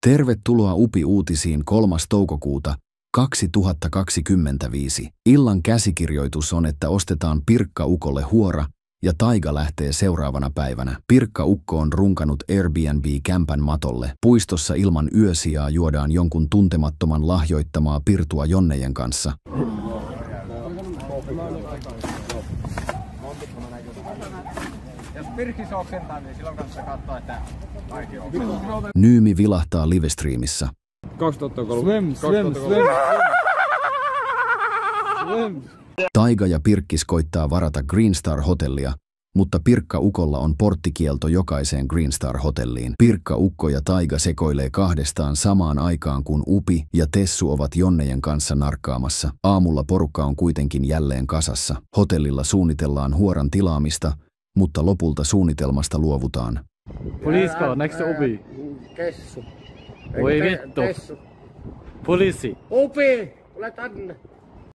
Tervetuloa UPI-uutisiin 3. toukokuuta 2025. Illan käsikirjoitus on, että ostetaan Pirkka-ukolle huora ja Taiga lähtee seuraavana päivänä. Pirkka-ukko on runkannut Airbnb-kämpän matolle. Puistossa ilman yösijaa juodaan jonkun tuntemattoman lahjoittamaa pirtua jonnejen kanssa. Jos Pirkis oksentaa, niin silloin kannattaa katsoa, että kaikki on. Nyymi vilahtaa livestreamissä. 2003. Taiga ja Pirkkis koittaa varata Green Star-hotellia, mutta Pirkka-ukolla on porttikielto jokaiseen Green Star-hotelliin. Pirkka-ukko ja Taiga sekoilee kahdestaan samaan aikaan, kun Upi ja Tessu ovat jonnejen kanssa narkkaamassa. Aamulla porukka on kuitenkin jälleen kasassa. Hotellilla suunnitellaan huoran tilaamista, mutta lopulta suunnitelmasta luovutaan. Poliisko, näetkö se Upi? Tessu. Voi vittu. Tessu. Poliisi. Upi, tule tänne.